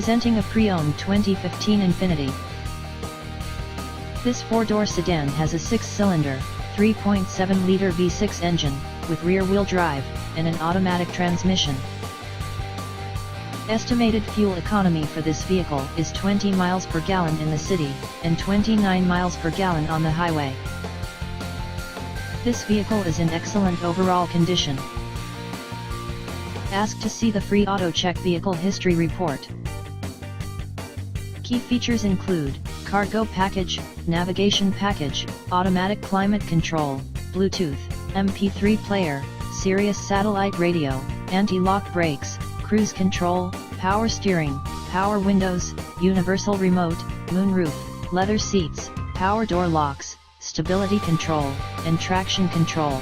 Presenting a pre-owned 2015 Infiniti. This four-door sedan has a six-cylinder, 3.7-liter V6 engine, with rear-wheel drive, and an automatic transmission. Estimated fuel economy for this vehicle is 20 miles per gallon in the city, and 29 miles per gallon on the highway. This vehicle is in excellent overall condition. Ask to see the free AutoCheck Vehicle History Report. Key features include cargo package, navigation package, automatic climate control, Bluetooth, MP3 player, Sirius satellite radio, anti-lock brakes, cruise control, power steering, power windows, universal remote, moonroof, leather seats, power door locks, stability control, and traction control.